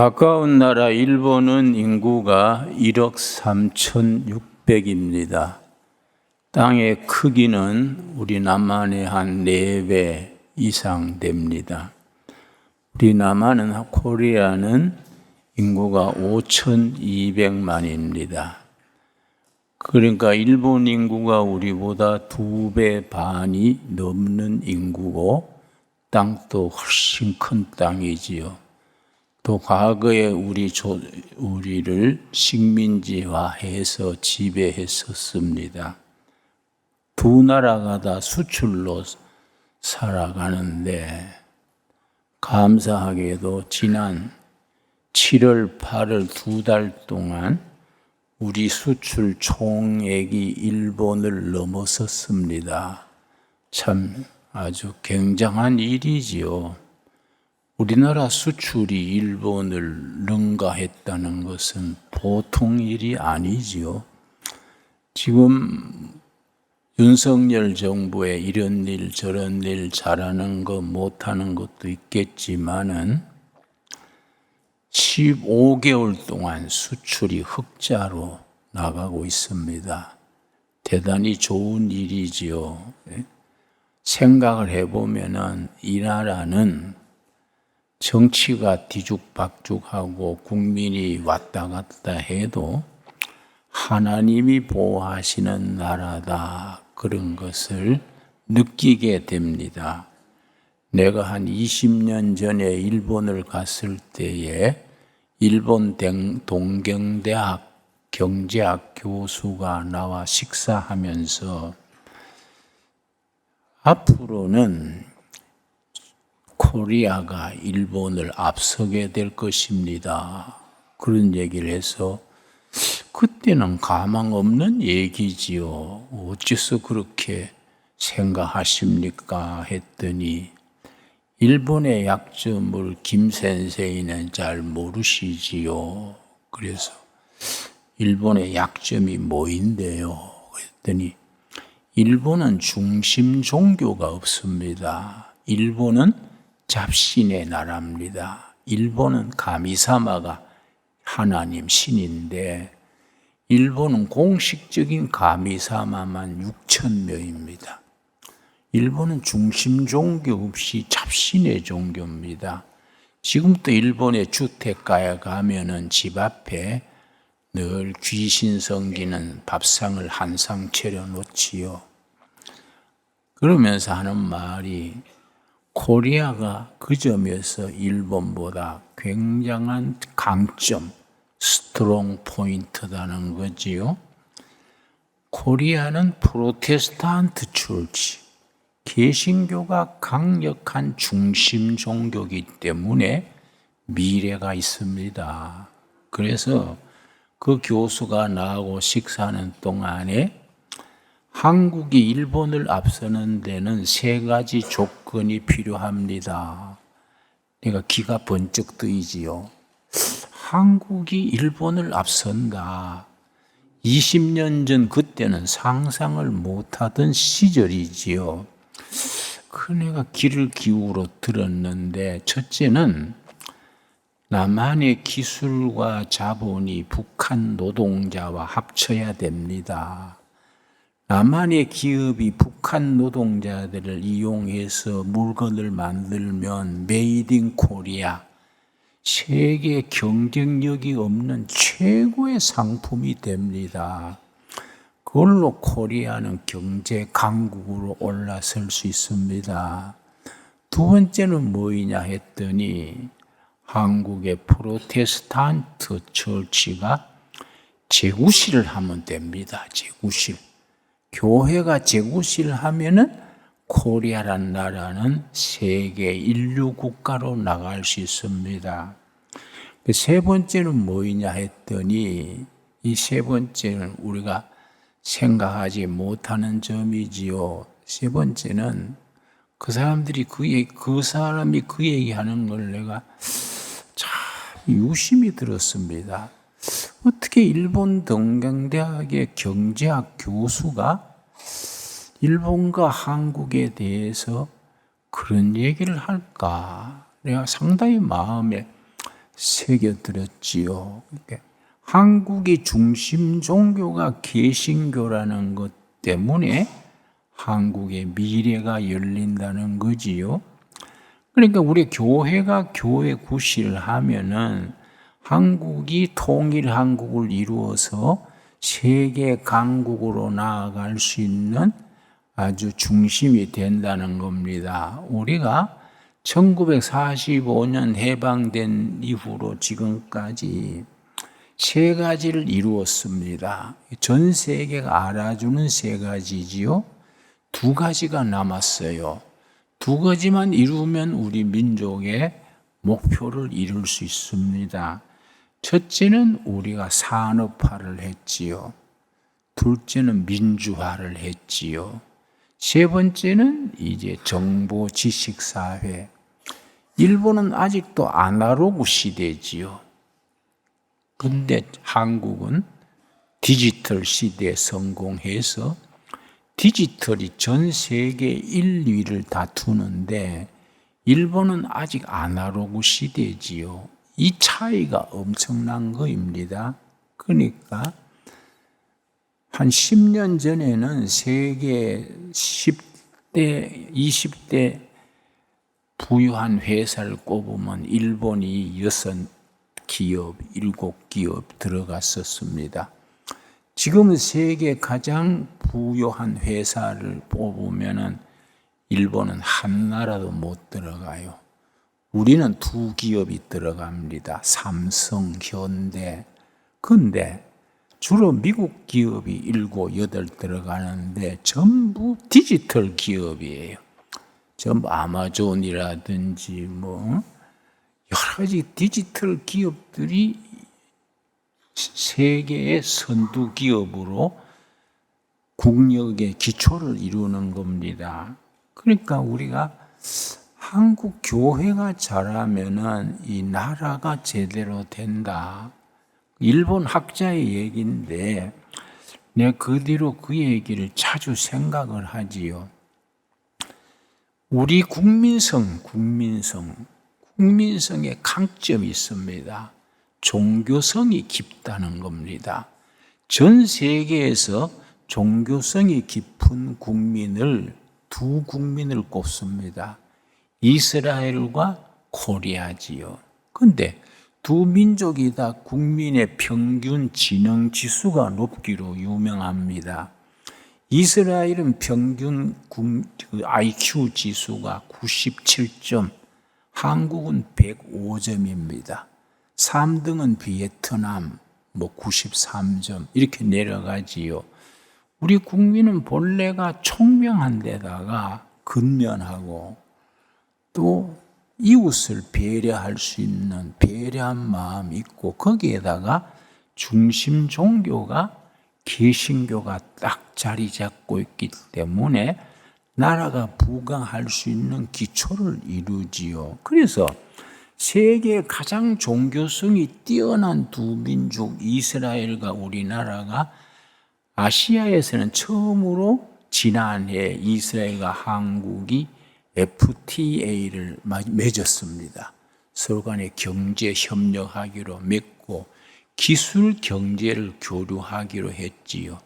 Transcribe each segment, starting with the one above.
가까운 나라 일본은 인구가 1억 3,600입니다. 땅의 크기는 우리 남한의 한 4배 이상 됩니다. 우리 남한은 코리아는 인구가 5,200만입니다. 그러니까 일본 인구가 우리보다 2배 반이 넘는 인구고 땅도 훨씬 큰 땅이지요. 또 과거에 우리를 식민지화해서 지배했었습니다. 두 나라가 다 수출로 살아가는데 감사하게도 지난 7월, 8월 2달 동안 우리 수출 총액이 일본을 넘어섰습니다. 참 아주 굉장한 일이지요. 우리나라 수출이 일본을 능가했다는 것은 보통 일이 아니지요. 지금 윤석열 정부에 이런 일 저런 일 잘하는 것 못하는 것도 있겠지만은 15개월 동안 수출이 흑자로 나가고 있습니다. 대단히 좋은 일이지요. 생각을 해보면은 이 나라는 정치가 뒤죽박죽하고 국민이 왔다 갔다 해도 하나님이 보호하시는 나라다, 그런 것을 느끼게 됩니다. 내가 한 20년 전에 일본을 갔을 때에 일본 동경대학 경제학 교수가 나와 식사하면서 앞으로는 코리아가 일본을 앞서게 될 것입니다. 그런 얘기를 해서 그때는 가망 없는 얘기지요. 어째서 그렇게 생각하십니까? 했더니 일본의 약점을 김 선생님은 잘 모르시지요. 그래서 일본의 약점이 뭐인데요? 했더니 일본은 중심 종교가 없습니다. 일본은 잡신의 나라입니다. 일본은 가미사마가 하나님 신인데 일본은 공식적인 가미사마만 6,000명입니다. 일본은 중심 종교 없이 잡신의 종교입니다. 지금도 일본의 주택가에 가면은 집 앞에 늘 귀신 섬기는 밥상을 한 상 차려놓지요. 그러면서 하는 말이 코리아가 그 점에서 일본보다 굉장한 강점, 스트롱 포인트다는 거지요. 코리아는 프로테스탄트 철치, 개신교가 강력한 중심 종교이기 때문에 미래가 있습니다. 그래서 그 교수가 나하고 식사하는 동안에 한국이 일본을 앞서는 데는 3가지 조건이 필요합니다. 내가 기가 번쩍 뜨이지요. 한국이 일본을 앞선다. 20년 전 그때는 상상을 못하던 시절이지요. 그 내가 귀를 기울여 들었는데 첫째는 남한의 기술과 자본이 북한 노동자와 합쳐야 됩니다. 남한의 기업이 북한 노동자들을 이용해서 물건을 만들면 메이드 인 코리아, 세계 경쟁력이 없는 최고의 상품이 됩니다. 그걸로 코리아는 경제 강국으로 올라설 수 있습니다. 두 번째는 뭐이냐 했더니 한국의 프로테스탄트 처치가 재구실을 하면 됩니다. 재구실. 교회가 재구실을 하면은 코리아란 나라는 세계 인류 국가로 나갈 수 있습니다. 세 번째는 뭐이냐 했더니 이 세 번째는 우리가 생각하지 못하는 점이지요. 세 번째는 그 사람이 그 얘기하는 걸 내가 참 유심히 들었습니다. 어떻게 일본 동경대학의 경제학 교수가 일본과 한국에 대해서 그런 얘기를 할까? 내가 상당히 마음에 새겨들었지요. 그러니까 한국의 중심 종교가 개신교라는 것 때문에 한국의 미래가 열린다는 거지요. 그러니까 우리 교회가 교회 구실을 하면은 한국이 통일 한국을 이루어서 세계 강국으로 나아갈 수 있는 아주 중심이 된다는 겁니다. 우리가 1945년 해방된 이후로 지금까지 세 가지를 이루었습니다. 전 세계가 알아주는 세 가지지요. 두 가지가 남았어요. 두 가지만 이루면 우리 민족의 목표를 이룰 수 있습니다. 첫째는 우리가 산업화를 했지요. 둘째는 민주화를 했지요. 세 번째는 이제 정보 지식사회. 일본은 아직도 아날로그 시대지요. 근데 한국은 디지털 시대에 성공해서 디지털이 전 세계 1위를 다투는데 일본은 아직 아날로그 시대지요. 이 차이가 엄청난 거입니다. 그러니까 한 10년 전에는 세계 10대, 20대 부유한 회사를 꼽으면 일본이 6기업, 7기업 들어갔었습니다. 지금은 세계 가장 부유한 회사를 뽑으면은 일본은 하나라도 못 들어가요. 우리는 2기업이 들어갑니다. 삼성, 현대. 근데 주로 미국 기업이 7, 8 들어가는데 전부 디지털 기업이에요. 전부 아마존이라든지 여러 가지 디지털 기업들이 세계의 선두 기업으로 국력의 기초를 이루는 겁니다. 그러니까 우리가 한국 교회가 잘하면은 이 나라가 제대로 된다. 일본 학자의 얘기인데 내가 그 뒤로 그 얘기를 자주 생각을 하지요. 우리 국민성에 강점이 있습니다. 종교성이 깊다는 겁니다. 전 세계에서 종교성이 깊은 국민을 두 국민을 꼽습니다. 이스라엘과 코리아지요. 근데 두 민족이 다 국민의 평균 지능 지수가 높기로 유명합니다. 이스라엘은 평균 IQ 지수가 97점, 한국은 105점입니다. 3등은 베트남 93점 이렇게 내려가지요. 우리 국민은 본래가 총명한 데다가 근면하고 또 이웃을 배려할 수 있는 배려한 마음이 있고 거기에다가 중심 종교가 개신교가 딱 자리 잡고 있기 때문에 나라가 부강할 수 있는 기초를 이루지요. 그래서 세계 가장 종교성이 뛰어난 두 민족 이스라엘과 우리나라가 아시아에서는 처음으로 지난해 이스라엘과 한국이 FTA를 맺었습니다. 서로 간에 경제 협력하기로 맺고 기술 경제를 교류하기로 했지요.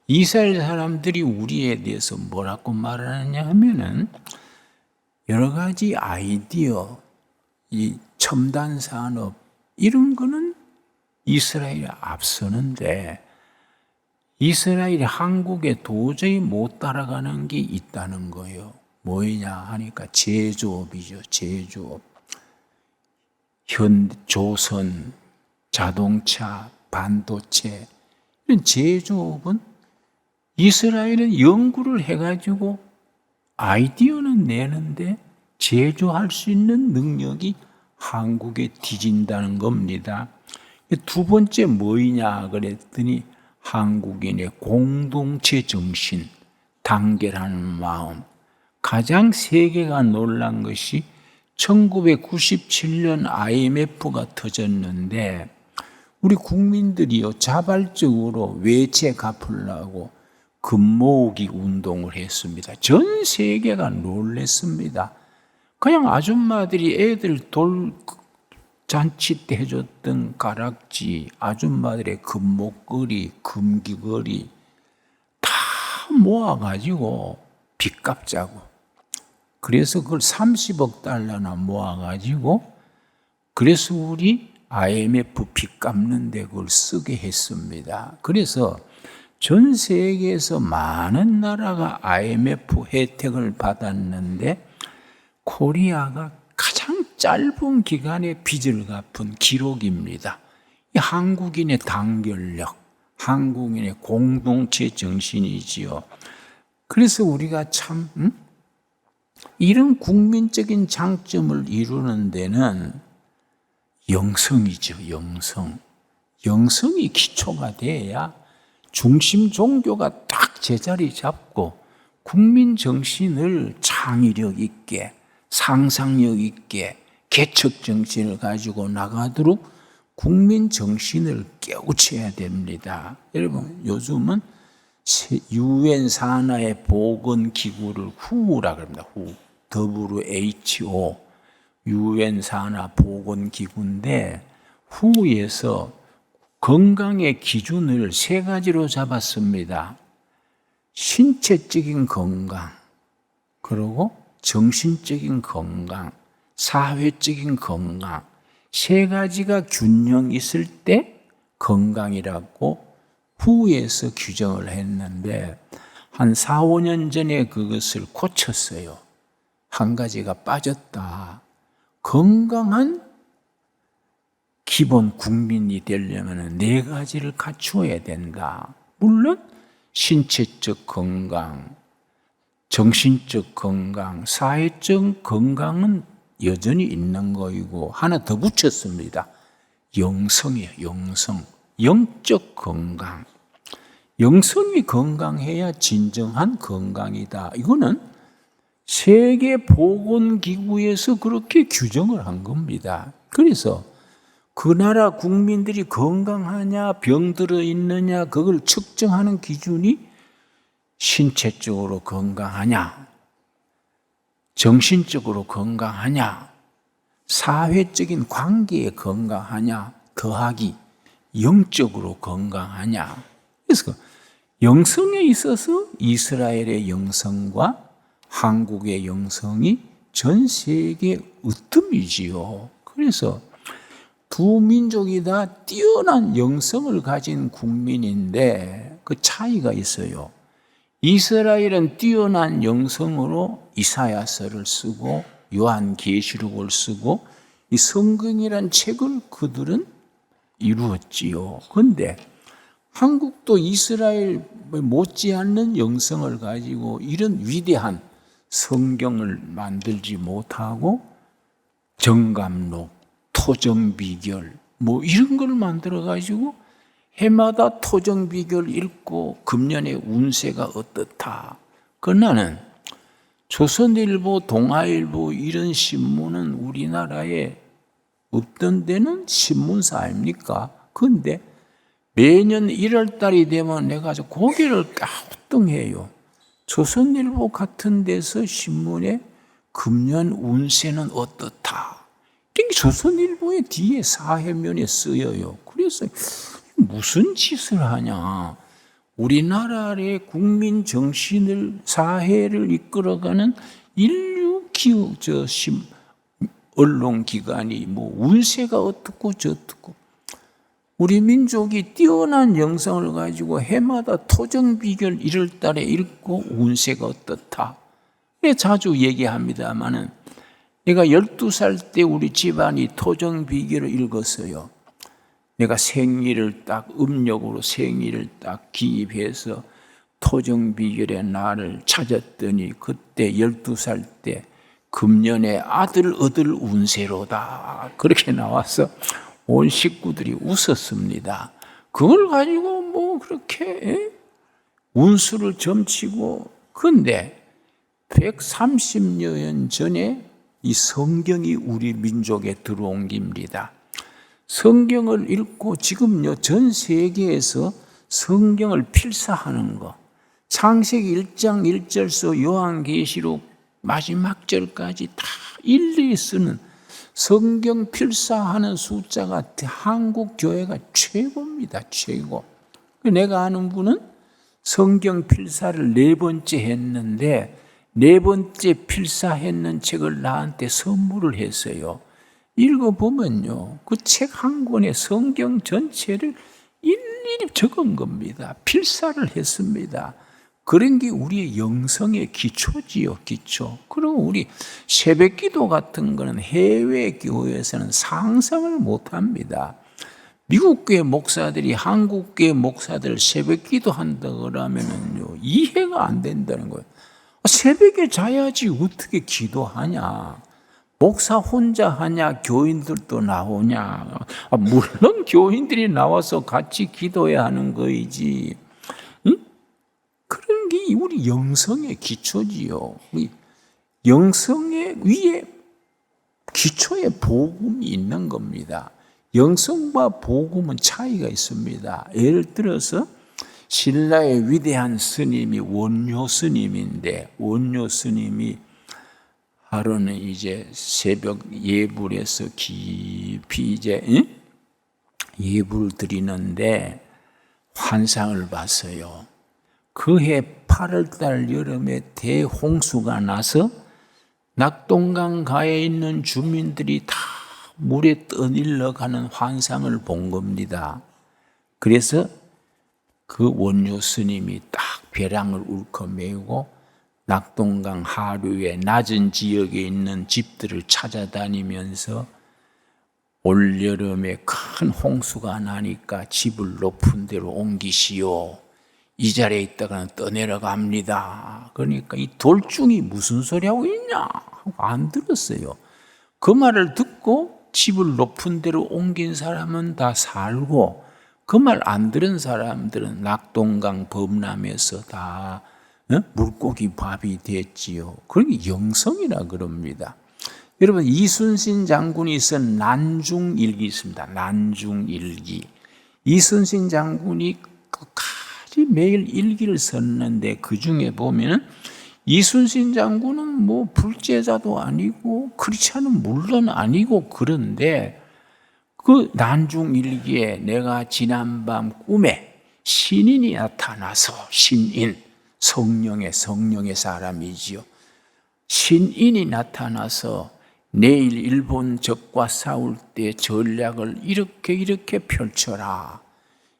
이스라엘 사람들이 우리에 대해서 뭐라고 말하느냐 하면은 여러 가지 아이디어, 이 첨단 산업 이런 거는 이스라엘이 앞서는데 이스라엘이 한국에 도저히 못 따라가는 게 있다는 거예요. 뭐냐 하니까 제조업이죠. 제조업. 조선, 자동차, 반도체 이런 제조업은 이스라엘은 연구를 해가지고 아이디어는 내는데 제조할 수 있는 능력이 한국에 뒤진다는 겁니다. 두 번째 뭐냐 그랬더니 한국인의 공동체 정신, 단결하는 마음. 가장 세계가 놀란 것이 1997년 IMF가 터졌는데 우리 국민들이요 자발적으로 외채 갚으려고 금 모으기 운동을 했습니다. 전 세계가 놀랐습니다. 그냥 아줌마들이 애들 잔치 때 해줬던 가락지, 아줌마들의 금목걸이, 금귀걸이 다 모아가지고 빚 갚자고. 그래서 그걸 30억 달러나 모아가지고 그래서 우리 IMF 빚 갚는데 그걸 쓰게 했습니다. 그래서 전 세계에서 많은 나라가 IMF 혜택을 받았는데 코리아가 가장 짧은 기간에 빚을 갚은 기록입니다. 이 한국인의 단결력, 한국인의 공동체 정신이지요. 그래서 우리가 참 이런 국민적인 장점을 이루는 데는 영성이죠. 영성이 기초가 돼야 중심 종교가 딱 제자리 잡고 국민 정신을 창의력 있게, 상상력 있게, 개척 정신을 가지고 나가도록 국민 정신을 깨우쳐야 됩니다. 여러분, 요즘은 UN 산하의 보건기구를 WHO라 그럽니다. WHO, UN 산하 보건기구인데 WHO에서 건강의 기준을 3가지로 잡았습니다. 신체적인 건강, 그리고 정신적인 건강, 사회적인 건강, 3가지가 균형 있을 때 건강이라고 WHO에서 규정을 했는데 한 4, 5년 전에 그것을 고쳤어요. 한 가지가 빠졌다. 건강한 기본 국민이 되려면 4가지를 갖추어야 된다. 물론 신체적 건강, 정신적 건강, 사회적 건강은 여전히 있는 거이고 하나 더 붙였습니다. 영성이에요. 영적 건강. 영성이 건강해야 진정한 건강이다. 이거는 세계보건기구에서 그렇게 규정을 한 겁니다. 그래서 그 나라 국민들이 건강하냐, 병들어 있느냐, 그걸 측정하는 기준이 신체적으로 건강하냐, 정신적으로 건강하냐, 사회적인 관계에 건강하냐, 더하기 영적으로 건강하냐. 그래서 영성에 있어서 이스라엘의 영성과 한국의 영성이 전 세계 으뜸이지요. 그래서 두 민족이 다 뛰어난 영성을 가진 국민인데 그 차이가 있어요. 이스라엘은 뛰어난 영성으로 이사야서를 쓰고 요한계시록을 쓰고 이 성경이란 책을 그들은 이루었지요. 그런데 한국도 이스라엘 못지않는 영성을 가지고 이런 위대한 성경을 만들지 못하고 정감록, 토정비결 뭐 이런 걸 만들어 가지고 해마다 토정비결 읽고 금년의 운세가 어떻다. 그러나는 조선일보, 동아일보 이런 신문은 우리나라에 없던 데는 신문사 아닙니까? 그런데 매년 1월 달이 되면 내가 고개를 갸우뚱해요. 조선일보 같은 데서 신문에 금년 운세는 어떻다. 조선일보의 뒤에 사회면에 쓰여요. 그래서 무슨 짓을 하냐. 우리나라의 국민 정신을, 사회를 이끌어가는 인류 언론기관이 뭐 운세가 어떻고 저떻고. 우리 민족이 뛰어난 영성을 가지고 해마다 토정비결 1월 달에 읽고 운세가 어떻다. 자주 얘기합니다마는 내가 12살 때 우리 집안이 토정비결을 읽었어요. 내가 생일을 딱 음력으로 생일을 딱 기입해서 토정비결의 날을 찾았더니 그때 12살 때 금년에 아들 얻을 운세로다. 그렇게 나와서 온 식구들이 웃었습니다. 그걸 가지고 뭐 그렇게 운수를 점치고. 그런데 130여 년 전에 이 성경이 우리 민족에 들어온 겁니다. 성경을 읽고 지금요 전 세계에서 성경을 필사하는 거, 창세기 1장 1절서 요한계시록 마지막 절까지 다 일일이 쓰는 성경 필사하는 숫자가 한국 교회가 최고입니다. 최고. 내가 아는 분은 성경 필사를 4번째 했는데 4번째 필사했는 책을 나한테 선물을 했어요. 읽어보면요, 그 책 한 권에 성경 전체를 일일이 적은 겁니다. 필사를 했습니다. 그런 게 우리의 영성의 기초지요, 기초. 그리고 우리 새벽기도 같은 거는 해외 교회에서는 상상을 못합니다. 미국 교회 목사들이 한국 교회 목사들 새벽기도 한다 그러면은요, 이해가 안 된다는 거예요. 새벽에 자야지 어떻게 기도하냐? 목사 혼자 하냐? 교인들도 나오냐? 물론 교인들이 나와서 같이 기도해야 하는 거이지. 응? 그런 게 우리 영성의 기초지요. 우리 영성의 위에 기초에 복음이 있는 겁니다. 영성과 복음은 차이가 있습니다. 예를 들어서 신라의 위대한 스님이 원효 스님인데, 원효 스님이 하루는 이제 새벽 예불에서 깊이 이제 예불 드리는데 환상을 봤어요. 그해 8월달 여름에 대홍수가 나서 낙동강 가에 있는 주민들이 다 물에 떠밀려 가는 환상을 본 겁니다. 그래서 그 원효 스님이 딱 벼랑을 울컥매고 낙동강 하류의 낮은 지역에 있는 집들을 찾아다니면서 올여름에 큰 홍수가 나니까 집을 높은 데로 옮기시오. 이 자리에 있다가는 떠내려갑니다. 그러니까 이 돌중이 무슨 소리 하고 있냐 하고 안 들었어요. 그 말을 듣고 집을 높은 데로 옮긴 사람은 다 살고, 그 말 안 들은 사람들은 낙동강 범람에서 다 물고기 밥이 됐지요. 그게 영성이라 그럽니다. 여러분, 이순신 장군이 쓴 난중일기 있습니다. 난중일기. 이순신 장군이 끝까지 매일 일기를 썼는데 그 중에 보면 이순신 장군은 뭐 불제자도 아니고 크리스찬은 물론 아니고, 그런데 그 난중일기에 내가 지난밤 꿈에 신인이 나타나서, 신인, 성령의 사람이지요. 신인이 나타나서 내일 일본 적과 싸울 때 전략을 이렇게 펼쳐라.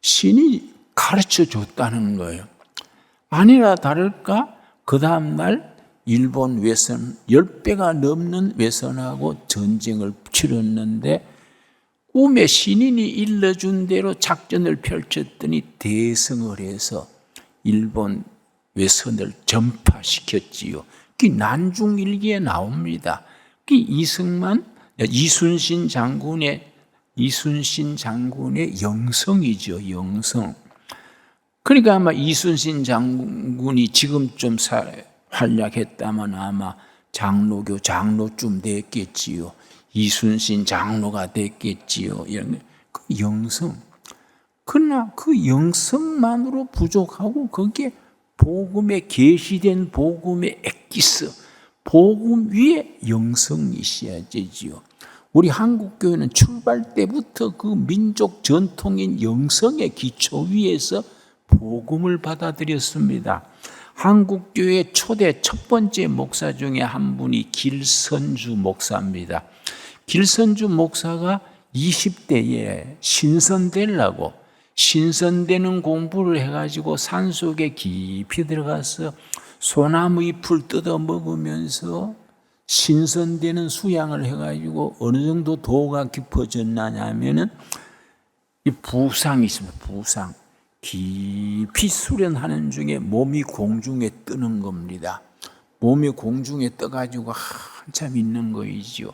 신이 가르쳐 줬다는 거예요. 아니라 다를까? 그 다음날 일본 외선 10배가 넘는 외선하고 전쟁을 치렀는데 꿈에 신인이 일러준 대로 작전을 펼쳤더니 대승을 해서 일본 외선을 전파시켰지요. 그 난중일기에 나옵니다. 그 이순신 장군의 영성이죠, 영성. 그러니까 아마 이순신 장군이 지금 좀 활약했다면 아마 장로쯤 됐겠지요. 이순신 장로가 됐겠지요. 이런 그 영성. 그러나 그 영성만으로 부족하고, 거기에 복음에 계시된 복음의 엑기스, 복음 위에 영성이 있어야 되지요. 우리 한국교회는 출발 때부터 그 민족 전통인 영성의 기초 위에서 복음을 받아들였습니다. 한국교회 초대 첫 번째 목사 중에 한 분이 길선주 목사입니다. 길선주 목사가 20대에 신선되는 공부를 해가지고 산속에 깊이 들어가서 소나무 잎을 뜯어 먹으면서 신선되는 수양을 해가지고 어느 정도 도가 깊어졌냐면은 이 부상이 있습니다. 부상. 깊이 수련하는 중에 몸이 공중에 뜨는 겁니다. 몸이 공중에 떠가지고 한참 있는 거이지요.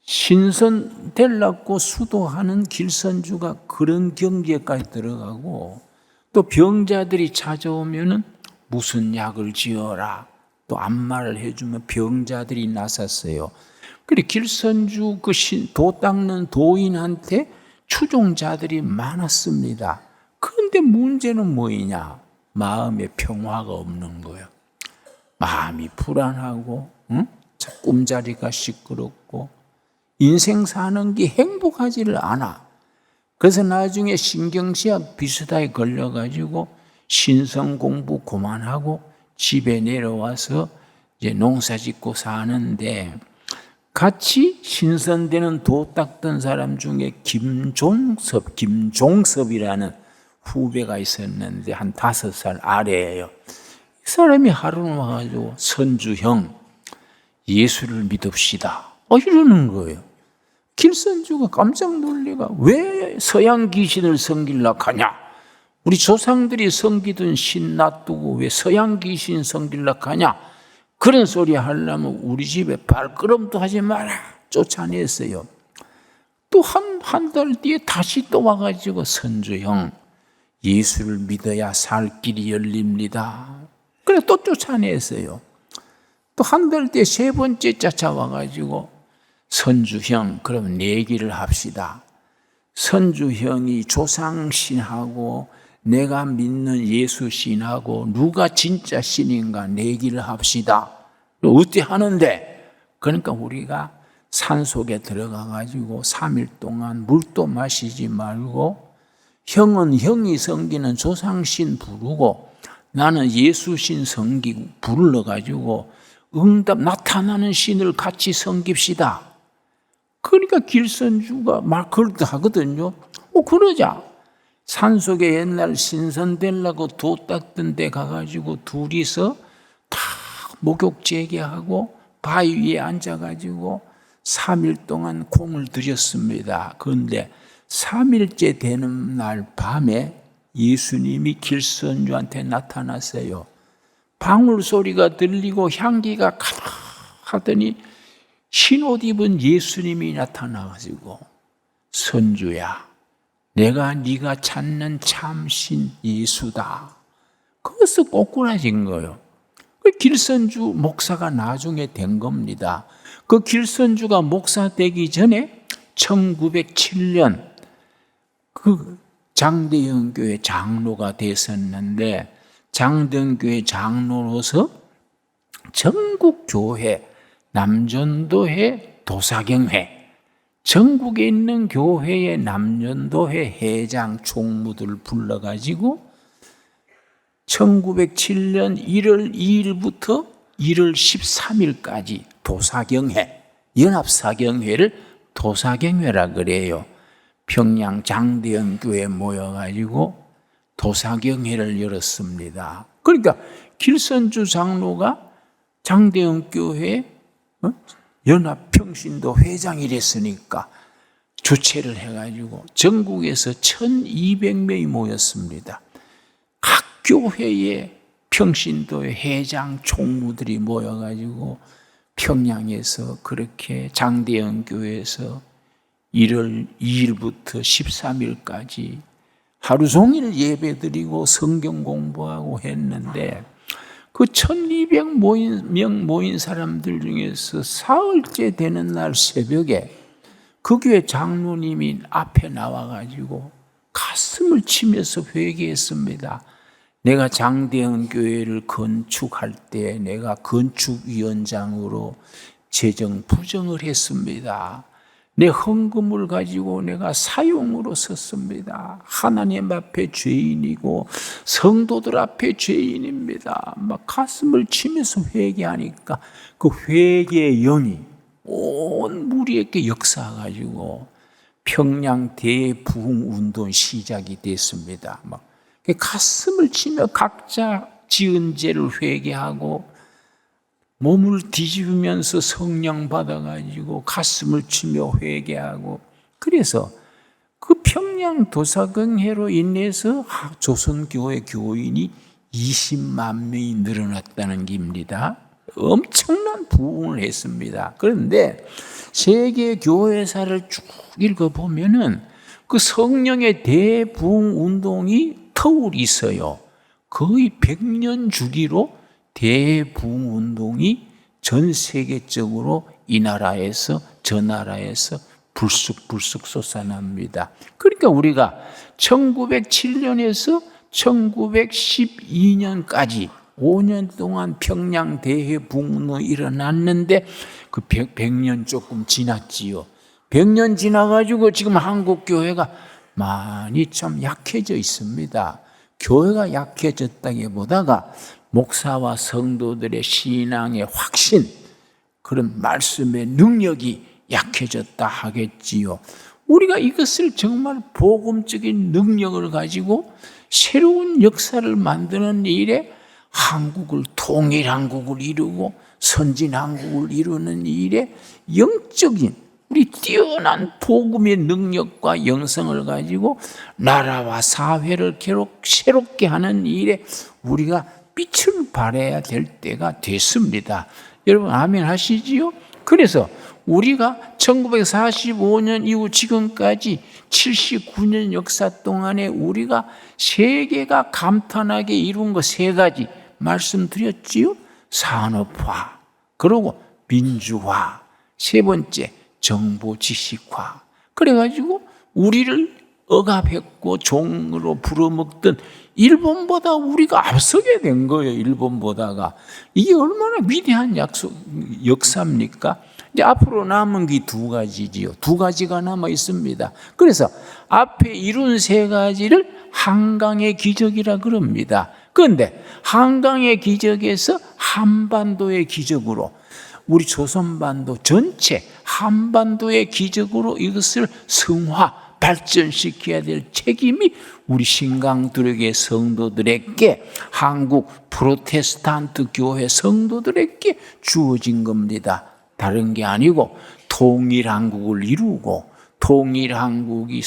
신선되려고 수도하는 길선주가 그런 경지에까지 들어가고, 또 병자들이 찾아오면은 무슨 약을 지어라, 또 안마를 해주면 병자들이 나섰어요. 그래 길선주 그 도 닦는 도인한테 추종자들이 많았습니다. 그런데 문제는 뭐이냐? 마음에 평화가 없는 거예요. 마음이 불안하고, 꿈자리가 시끄럽고, 인생 사는 게 행복하지를 않아. 그래서 나중에 신경쇠약 비슷하게 걸려가지고 신성 공부 그만하고 집에 내려와서 이제 농사 짓고 사는데, 같이 신선되는 도 닦던 사람 중에 김종섭이라는 후배가 있었는데 한 5살 아래예요. 이 사람이 하루는 와가지고 선주형 예수를 믿읍시다 이러는 거예요. 길선주가 깜짝 놀래가 왜 서양 귀신을 섬기려고 하냐? 우리 조상들이 섬기던 신 놔두고 왜 서양 귀신 섬기려고 하냐? 그런 소리 하려면 우리 집에 발걸음도 하지 마라 쫓아냈어요. 또 한 달 뒤에 다시 또 와가지고 선주형 예수를 믿어야 살 길이 열립니다. 그래 또 쫓아냈어요. 또 한 달 뒤에 3번째 쫓아와가지고 선주형 그럼 내기를 합시다. 선주형이 조상신하고 내가 믿는 예수신하고 누가 진짜 신인가 내기를 합시다. 어떻게 하는데? 그러니까 우리가 산속에 들어가가지고 3일 동안 물도 마시지 말고 형은 형이 섬기는 조상신 부르고 나는 예수신 섬기고 불러가지고 응답 나타나는 신을 같이 섬깁시다. 그러니까 길선주가 막 그렇게 하거든요. 그러자. 산속에 옛날 신선 되려고 도 닦던 데 가가지고 둘이서 다 목욕 재개하고 바위 위에 앉아가지고 3일 동안 공을 들였습니다. 그런데 3일째 되는 날 밤에 예수님이 길선주한테 나타났어요. 방울 소리가 들리고 향기가 가득하더니 흰옷 입은 예수님이 나타나가지고 선주야 내가 네가 찾는 참신 예수다. 그래서 꼬꾸라진 거예요. 그 길선주 목사가 나중에 된 겁니다. 그 길선주가 목사 되기 전에 1907년 그 장대영교회 장로가 됐었는데 장대영교회 장로로서 전국 교회 남전도회 도사경회 전국에 있는 교회의 남전도회 회장 총무들 불러가지고 1907년 1월 2일부터 1월 13일까지 도사경회, 연합사경회를 도사경회라 그래요. 평양 장대영 교회에 모여가지고 도사경회를 열었습니다. 그러니까 길선주 장로가 장대영 교회 연합평신도 회장이 됐으니까 주최를 해가지고 전국에서 1200명이 모였습니다. 각 교회의 평신도의 회장 총무들이 모여가지고 평양에서 그렇게 장대영 교회에서 1월 2일부터 13일까지 하루 종일 예배드리고 성경 공부하고 했는데 그 1200명 모인 사람들 중에서 사흘째 되는 날 새벽에 그 교회 장로님이 앞에 나와가지고 가슴을 치면서 회개했습니다. 내가 장대영 교회를 건축할 때 내가 건축위원장으로 재정 부정을 했습니다. 내 헌금을 가지고 내가 사용으로 썼습니다. 하나님 앞에 죄인이고 성도들 앞에 죄인입니다. 막 가슴을 치면서 회개하니까 그 회개의 영이 온 무리에게 역사가지고 평양 대부흥 운동 시작이 됐습니다. 막 가슴을 치며 각자 지은 죄를 회개하고 몸을 뒤집으면서 성령 받아가지고 가슴을 치며 회개하고 그래서 그 평양 도사경회로 인해서 조선교회 교인이 20만 명이 늘어났다는 겁니다. 엄청난 부흥을 했습니다. 그런데 세계 교회사를 쭉 읽어보면은 그 성령의 대부흥 운동이 터울이 있어요. 거의 100년 주기로 대부흥 운동이 전 세계적으로 이 나라에서 저 나라에서 불쑥불쑥 솟아납니다. 그러니까 우리가 1907년에서 1912년까지 5년 동안 평양 대부흥 운동이 일어났는데 그 100년 조금 지났지요. 100년 지나가지고 지금 한국 교회가 많이 참 약해져 있습니다. 교회가 약해졌다기보다가 목사와 성도들의 신앙의 확신, 그런 말씀의 능력이 약해졌다 하겠지요. 우리가 이것을 정말 복음적인 능력을 가지고 새로운 역사를 만드는 일에 한국을, 통일한국을 이루고 선진한국을 이루는 일에 영적인 우리 뛰어난 복음의 능력과 영성을 가지고 나라와 사회를 새롭게 하는 일에 우리가 빛을 발해야 될 때가 됐습니다. 여러분 아멘 하시지요? 그래서 우리가 1945년 이후 지금까지 79년 역사 동안에 우리가 세계가 감탄하게 이룬 거 3가지 말씀드렸지요. 산업화, 그리고 민주화, 3번째 정보 지식화. 그래가지고 우리를 억압했고 종으로 부려먹던 일본보다 우리가 앞서게 된 거예요. 일본보다가. 이게 얼마나 위대한 역사입니까? 이제 앞으로 남은 게 2가지지요. 2가지가 남아 있습니다. 그래서 앞에 이룬 3가지를 한강의 기적이라 그럽니다. 그런데 한강의 기적에서 한반도의 기적으로, 우리 조선반도 전체 한반도의 기적으로 이것을 성화, 발전시켜야 될 책임이 우리 신강들에게, 성도들에게, 한국 프로테스탄트 교회 성도들에게 주어진 겁니다. 다른 게 아니고 통일한국을 이루고 통일한국이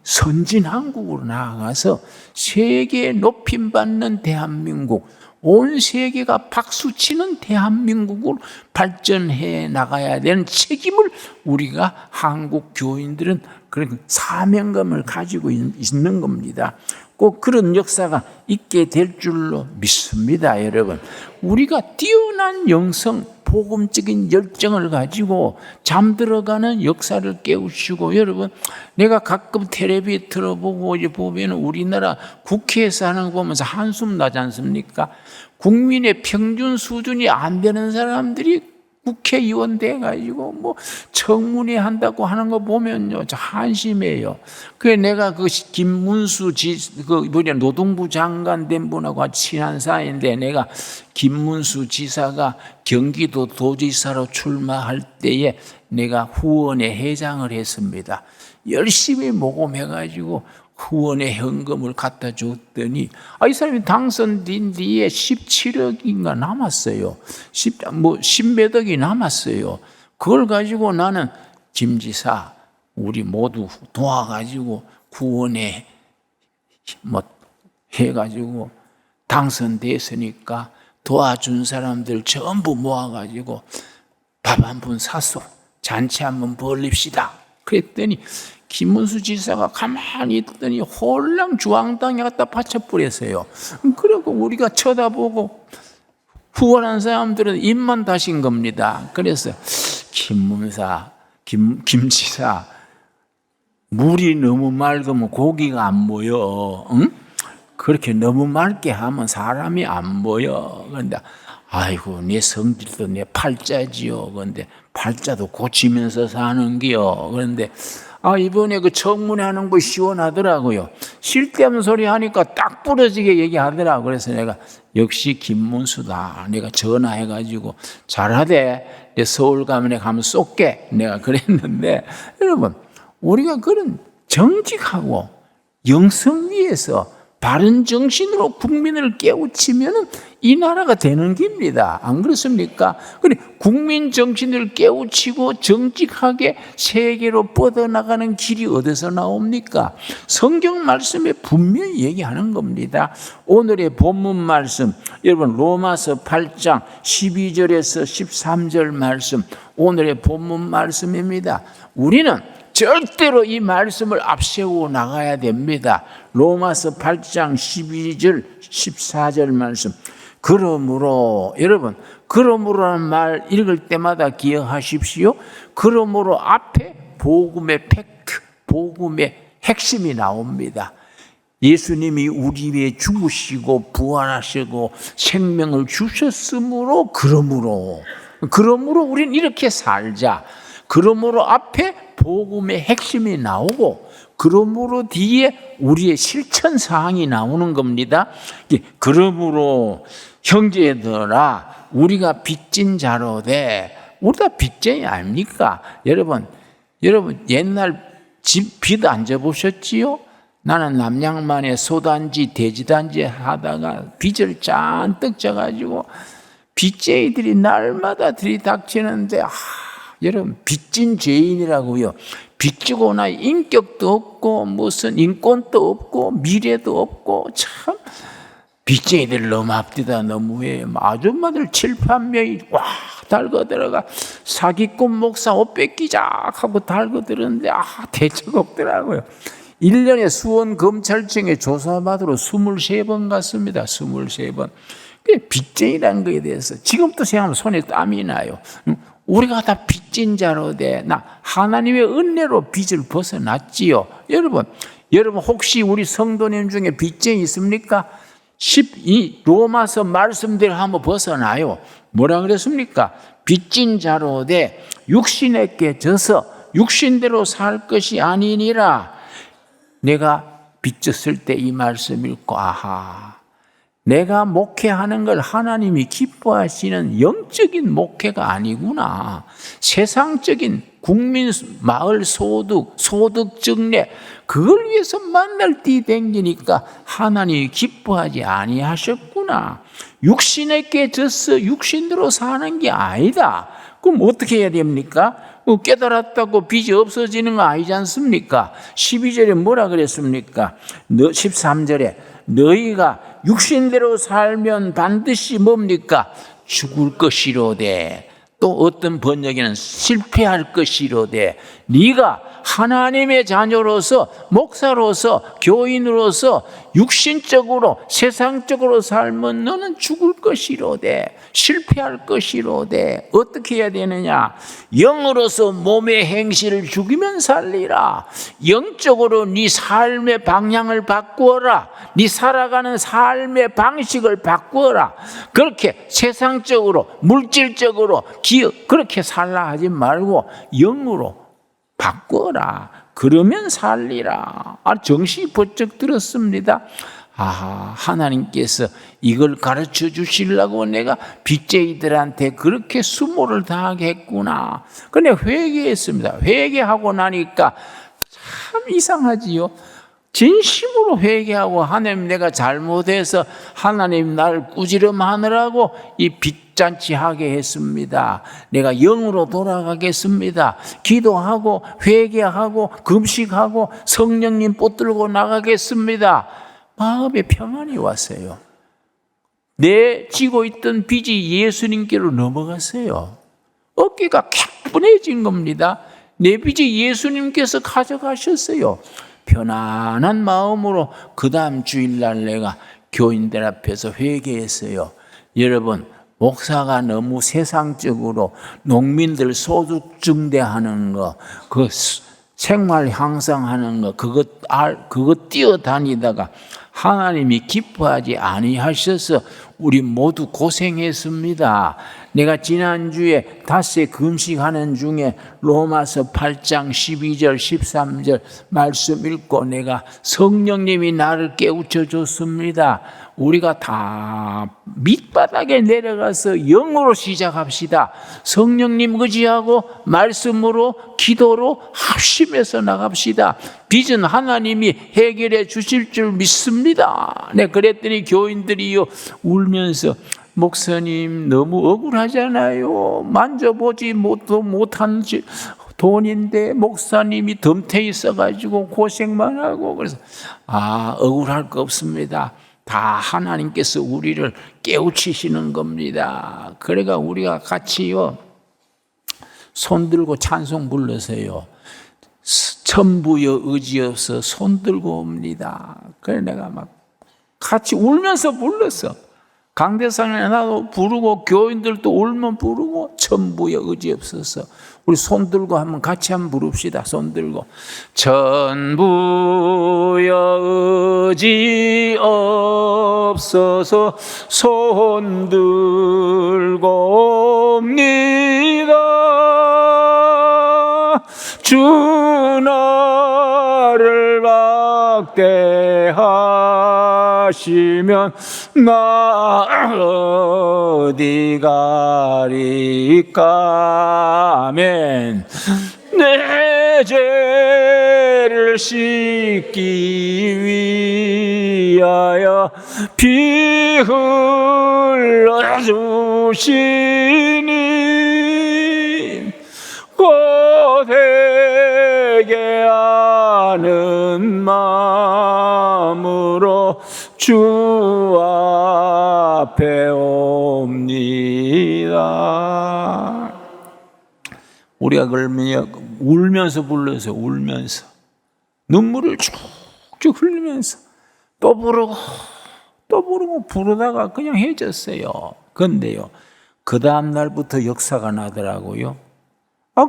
선진한국으로 나아가서 세계에 높임받는 대한민국, 온 세계가 박수치는 대한민국으로 발전해 나가야 되는 책임을 우리가 한국 교인들은 그런 사명감을 가지고 있는 겁니다. 꼭 그런 역사가 있게 될 줄로 믿습니다. 여러분, 우리가 뛰어난 영성, 복음적인 열정을 가지고 잠들어가는 역사를 깨우치고, 여러분, 내가 가끔 텔레비 들어보고 보면 우리나라 국회에서 하는 거 보면서 한숨 나지 않습니까? 국민의 평균 수준이 안 되는 사람들이 국회의원 돼가지고 뭐 청문회 한다고 하는 거 보면요, 저 한심해요. 그래 내가 그 김문수 노동부 장관 된 분하고 같이 친한 사이인데, 내가 김문수 지사가 경기도 도지사로 출마할 때에 내가 후원회 회장을 했습니다. 열심히 모금해가지고 후원의 현금을 갖다 줬더니 이 사람이 당선된 뒤에 17억인가 남았어요. 10몇 억이 남았어요. 그걸 가지고 나는 김 지사 우리 모두 도와가지고 후원에 해가지고 당선됐으니까 도와준 사람들 전부 모아가지고 밥 한 번 사서 잔치 한번 벌립시다. 그랬더니 김문수 지사가 가만히 있더니 홀랑 주황당에 갖다 받쳐버렸어요. 그리고 우리가 쳐다보고 후원한 사람들은 입만 다신 겁니다. 그래서 김 지사, 물이 너무 맑으면 고기가 안 모여. 응? 그렇게 너무 맑게 하면 사람이 안 모여. 그런데 아이고, 내 성질도 내 팔자지요. 그런데 팔자도 고치면서 사는 게요. 그런데 이번에 그 청문회 하는 거 시원하더라고요. 쓸데없는 소리 하니까 딱 부러지게 얘기하더라고요. 그래서 내가 역시 김문수다. 내가 전화해가지고 잘하대. 내 서울 가면 쏠게. 내가 그랬는데, 여러분, 우리가 그런 정직하고 영성 위에서 바른 정신으로 국민을 깨우치면 이 나라가 되는 겁니다. 안 그렇습니까? 그래, 국민 정신을 깨우치고 정직하게 세계로 뻗어나가는 길이 어디서 나옵니까? 성경 말씀에 분명히 얘기하는 겁니다. 오늘의 본문 말씀, 여러분 로마서 8장 12절에서 13절 말씀, 오늘의 본문 말씀입니다. 우리는 절대로 이 말씀을 앞세우고 나가야 됩니다. 로마서 8장 12절 14절 말씀. 그러므로, 여러분, 그러므로라는 말 읽을 때마다 기억하십시오. 그러므로 앞에 복음의 팩트, 복음의 핵심이 나옵니다. 예수님이 우리 위해 죽으시고 부활하시고 생명을 주셨으므로, 그러므로 우리는 이렇게 살자. 그러므로 앞에 복음의 핵심이 나오고 그러므로 뒤에 우리의 실천 사항이 나오는 겁니다. 그러므로 형제들아 우리가 빚진 자로 돼. 우리가 빚쟁이 아닙니까? 여러분 옛날 집 빚 안 져보셨지요? 나는 남양만에 소단지 대지단지 하다가 빚을 잔뜩 져가지고 빚쟁이들이 날마다 들이닥치는데 여러분 빚진 죄인이라고요. 빚지고 나 인격도 없고 무슨 인권도 없고 미래도 없고 참 빚쟁이들 너무 앞뒤다 너무해. 아줌마들 7~8명이 꽉 달고 들어가 사기꾼 목사 옷 뺏기자 하고 달고 들었는데 대책 없더라고요. 1년에 수원검찰청에 조사받으러 23번 갔습니다. 23번. 빚쟁이라는 것에 대해서 지금도 생각하면 손에 땀이 나요. 우리가 다 빚진 자로 돼. 나 하나님의 은혜로 빚을 벗어났지요. 여러분 혹시 우리 성도님 중에 빚쟁이 있습니까? 12 로마서 말씀대로 한번 벗어나요. 뭐라 그랬습니까? 빚진 자로 돼 육신에게 져서 육신대로 살 것이 아니니라. 내가 빚졌을 때 이 말씀 읽고 내가 목회하는 걸 하나님이 기뻐하시는 영적인 목회가 아니구나. 세상적인 국민 마을 소득 증례 그걸 위해서 만날 뛰댕기니까 하나님이 기뻐하지 아니하셨구나. 육신에게 져서 육신대로 사는 게 아니다. 그럼 어떻게 해야 됩니까? 깨달았다고 빚이 없어지는 거 아니지 않습니까? 12절에 뭐라 그랬습니까? 13절에 너희가 육신대로 살면 반드시 뭡니까? 죽을 것이로되. 또 어떤 번역에는 실패할 것이로되. 네가 하나님의 자녀로서 목사로서 교인으로서 육신적으로 세상적으로 살면 너는 죽을 것이로되 실패할 것이로되 어떻게 해야 되느냐? 영으로서 몸의 행실을 죽이면 살리라. 영적으로 네 삶의 방향을 바꾸어라. 네 살아가는 삶의 방식을 바꾸어라. 그렇게 세상적으로 물질적으로 그렇게 살라 하지 말고 영으로 바꿔라. 그러면 살리라. 정신이 번쩍 들었습니다. 하나님께서 이걸 가르쳐 주시려고 내가 빚쟁이들한테 그렇게 수모를 당하게 했구나. 근데 회개했습니다. 회개하고 나니까 참 이상하지요. 진심으로 회개하고 하나님 내가 잘못해서 하나님 나를 꾸지름하느라고 이 빚잔치 하게 했습니다. 내가 영으로 돌아가겠습니다. 기도하고 회개하고 금식하고 성령님 붙들고 나가겠습니다. 마음에 평안이 왔어요. 내 지고 있던 빚이 예수님께로 넘어갔어요. 어깨가 캬분해진 겁니다. 내 빚이 예수님께서 가져가셨어요. 편안한 마음으로 그 다음 주일날 내가 교인들 앞에서 회개했어요. 여러분 목사가 너무 세상적으로 농민들 소득 증대하는 거, 그 생활 향상하는 거 그거 뛰어다니다가 하나님이 기뻐하지 아니하셔서 우리 모두 고생했습니다. 내가 지난주에 닷새 금식하는 중에 로마서 8장 12절 13절 말씀 읽고 내가 성령님이 나를 깨우쳐 줬습니다. 우리가 다 밑바닥에 내려가서 영으로 시작합시다. 성령님 의지하고 말씀으로 기도로 합심해서 나갑시다. 빚은 하나님이 해결해 주실 줄 믿습니다. 네, 그랬더니 교인들이요 울면서 목사님 너무 억울하잖아요. 만져보지 못한 돈인데 목사님이 덤태 있어가지고 고생만 하고. 그래서 억울할 거 없습니다. 다 하나님께서 우리를 깨우치시는 겁니다. 그러니까 우리가 같이요 손 들고 찬송 불러서요 천부여 의지없어 손 들고 옵니다. 그래 내가 막 같이 울면서 불렀어. 강대상에 나도 부르고 교인들도 울면 부르고 천부여 의지없어서 우리 손 들고 한번 같이 한번 부릅시다. 손 들고 천부여 의지없어서 손 들고 옵니다. 주 나를 박대하시면 나 어디 가리까. 아멘. 내 죄를 씻기 위하여 피 흘려주시니 고되게 하는 마음으로 주 앞에 옵니다. 우리가 그러면 울면서 불러서 울면서 눈물을 쭉쭉 흘리면서 또 부르고 또 부르고 부르다가 그냥 헤어졌어요. 그런데요, 그 다음 날부터 역사가 나더라고요.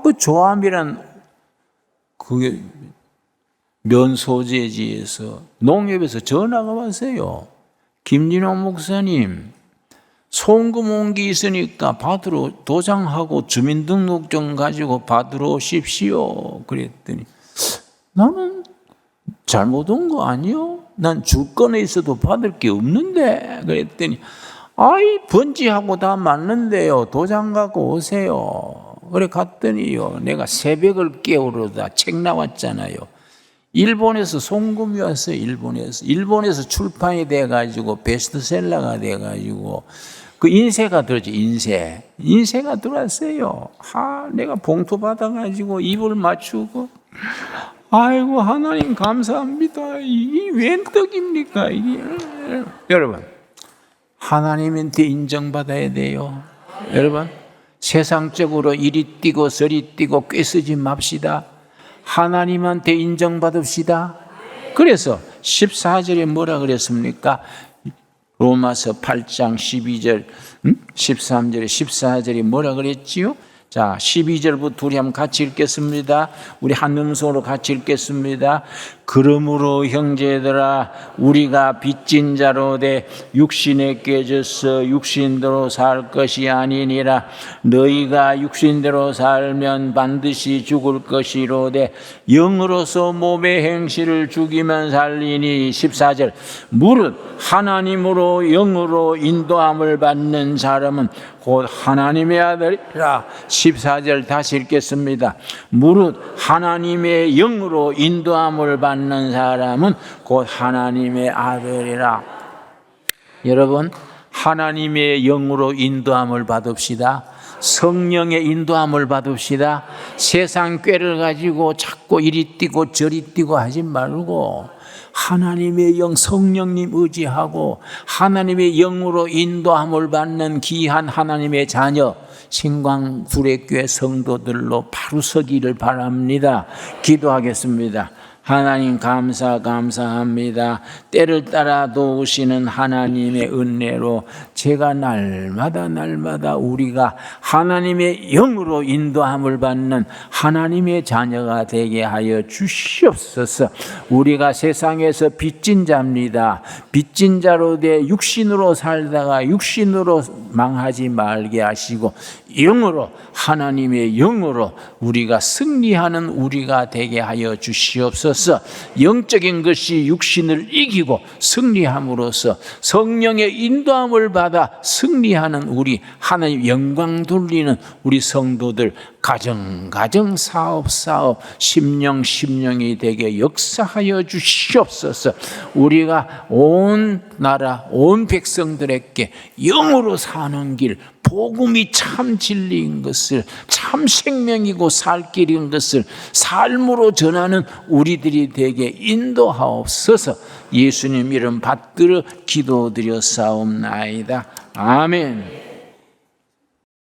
그 조암이란 그게 면소재지에서 농협에서 전화가 왔어요. 김진호 목사님, 송금 온 게 있으니까 받으러 도장하고 주민등록증 가지고 받으러 오십시오. 그랬더니 나는 잘못 온 거 아니요? 난 주권에 있어도 받을 게 없는데. 그랬더니 번지하고 다 맞는데요, 도장 갖고 오세요. 그래 갔더니요, 내가 새벽을 깨우려다 책 나왔잖아요. 일본에서 송금이 왔어요. 일본에서 출판이 돼가지고 베스트셀러가 돼가지고 그 인쇄가 들었죠. 인쇄가 들어왔어요. 내가 봉투 받아가지고 입을 맞추고, 아이고 하나님 감사합니다. 이게 웬 떡입니까 이게. 여러분, 하나님한테 인정받아야 돼요. 여러분, 세상적으로 이리 뛰고 저리 뛰고 꾀쓰지 맙시다. 하나님한테 인정받읍시다. 그래서 14절에 뭐라 그랬습니까? 로마서 8장 12절 13절에 14절에 뭐라 그랬지요? 자, 12절부터 우리 한번 같이 읽겠습니다. 우리 한 음성으로 같이 읽겠습니다. 그러므로 형제들아, 우리가 빚진 자로 돼 육신에 깨져서 육신대로 살 것이 아니니라. 너희가 육신대로 살면 반드시 죽을 것이로되 영으로서 몸의 행실을 죽이면 살리니. 14절, 무릇 하나님으로 영으로 인도함을 받는 사람은 곧 하나님의 아들이라. 14절 다시 읽겠습니다. 무릇 하나님의 영으로 인도함을 받는 사람은 곧 하나님의 아들이라. 여러분, 하나님의 영으로 인도함을 받읍시다. 성령의 인도함을 받읍시다. 세상 꾀를 가지고 자꾸 이리 뛰고 저리 뛰고 하지 말고 하나님의 영, 성령님 의지하고 하나님의 영으로 인도함을 받는 귀한 하나님의 자녀 신광 구례교회 성도들로 바로 서기를 바랍니다. 기도하겠습니다. 하나님 감사합니다. 때를 따라 도우시는 하나님의 은혜로 제가 날마다 우리가 하나님의 영으로 인도함을 받는 하나님의 자녀가 되게 하여 주시옵소서. 우리가 세상에서 빚진 자입니다. 빚진 자로 돼 육신으로 살다가 육신으로 망하지 말게 하시고 영으로, 하나님의 영으로 우리가 승리하는 우리가 되게 하여 주시옵소서. 영적인 것이 육신을 이기고 승리함으로써 성령의 인도함을 받아 승리하는 우리, 하나님 영광 돌리는 우리 성도들, 가정 사업 심령이 되게 역사하여 주시옵소서. 우리가 온 나라 온 백성들에게 영으로 사는 길, 복음이 참 진리인 것을, 참 생명이고 살 길인 것을 삶으로 전하는 우리들이 되게 인도하옵소서. 예수님 이름 받들어 기도드려 싸움나이다. 아멘.